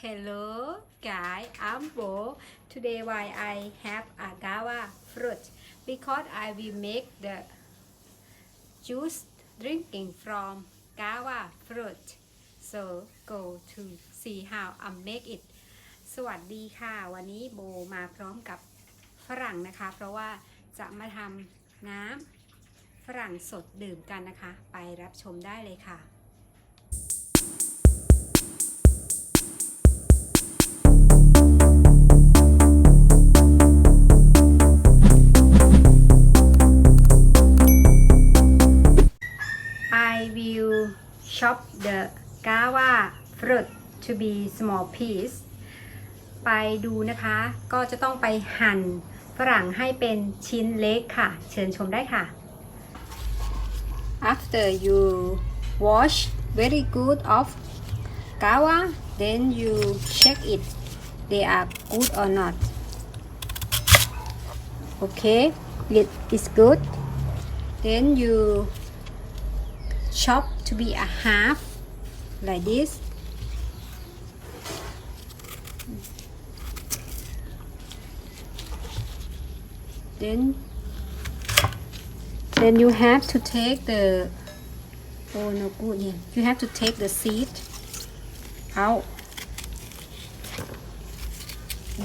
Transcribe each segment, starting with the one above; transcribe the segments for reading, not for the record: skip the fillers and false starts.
Hello guys, I'm Bo. Today why I have agave fruit because I will make the juice drinking from guava fruit. So go to see how I make it. สวัสดีค่ะวันนี้โบมาพร้อมกับฝรั่งนะคะเพราะว่าจะมาทำน้ำฝรั่งสดดื่มกันนะคะไปรับชมได้เลยค่ะ I will chop the guava fruit to be small piece ไปดูนะคะก็จะต้องไปหั่นฝรั่งให้เป็นชิ้นเล็กค่ะเชิญชมได้ค่ะ After you wash very good of guava then you check it they are good or not okay it is good then you chop to be a half like this then you have to take the oh no good yeah you have to take the seed out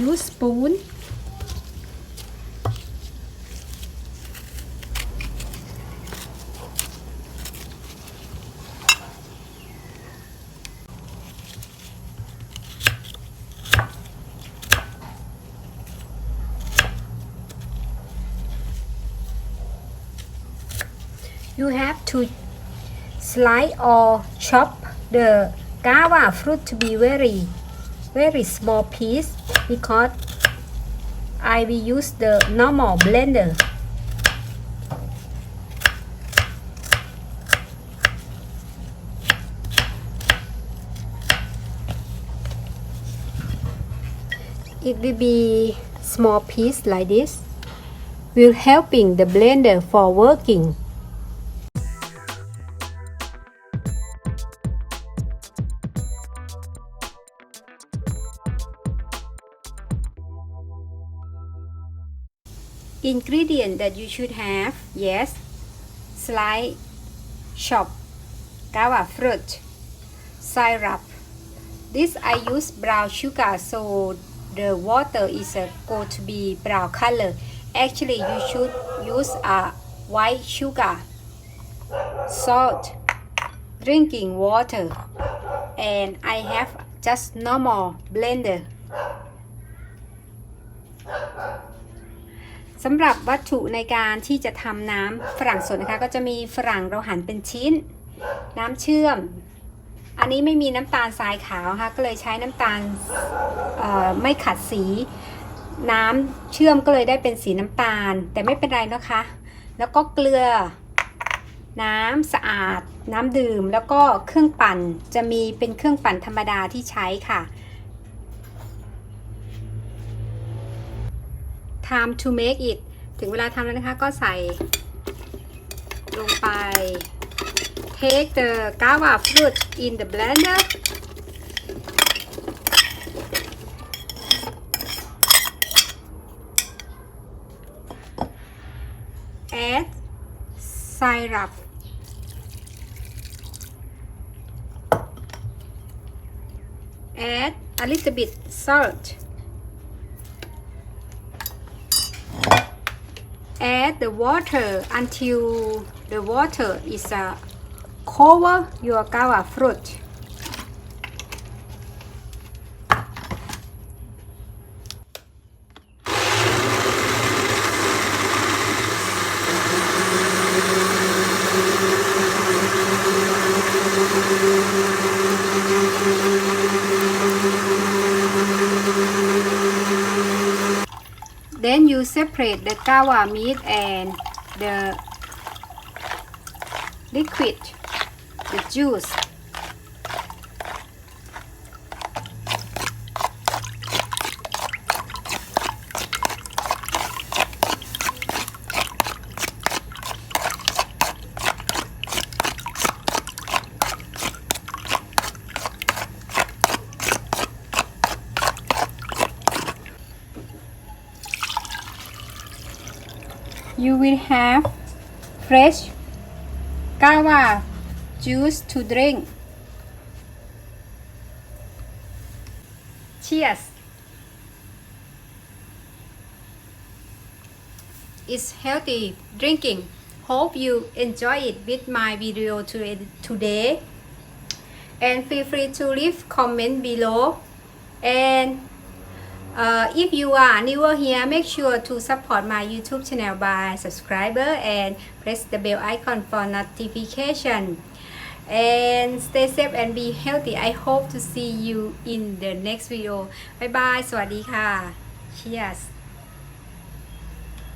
use spoon you have to slice or chop the guava fruit to be very small piece because I will use the normal blender it will be small piece like this will helping the blender for working ingredient that you should have yes slice chop guava fruit syrup this I use brown sugar so the water is go to be brown color actually you should use a white sugar salt drinking water and I have just normal blenderสำหรับวัตถุในการที่จะทำน้ำฝรั่งสดนะคะก็จะมีฝรั่งเราหั่นเป็นชิ้นน้ำเชื่อมอันนี้ไม่มีน้ำตาลทรายขาวค่ะก็เลยใช้น้ำตาลไม่ขัดสีน้ำเชื่อมก็เลยได้เป็นสีน้ำตาลแต่ไม่เป็นไรนะคะแล้วก็เกลือน้ำสะอาดน้ำดื่มแล้วก็เครื่องปั่นจะมีเป็นเครื่องปั่นธรรมดาที่ใช้ค่ะtime to make it ถึงเวลาทำแล้วนะคะก็ใส่ลงไป take the guava fruit in the blender add syrup add a little bit salt add the water until the water is cover your guava fruit then you separate the guava meat and the liquid the juice you will have fresh guava juice to drink. Cheers! It's healthy drinking. Hope you enjoy it with my video today. And feel free to leave comment below. And if you are newer here, make sure to support my YouTube channel by subscriber and press the bell icon for notification. And stay safe and be healthy. I hope to see you in the next video. Bye bye สวัสดีค่ะ Cheers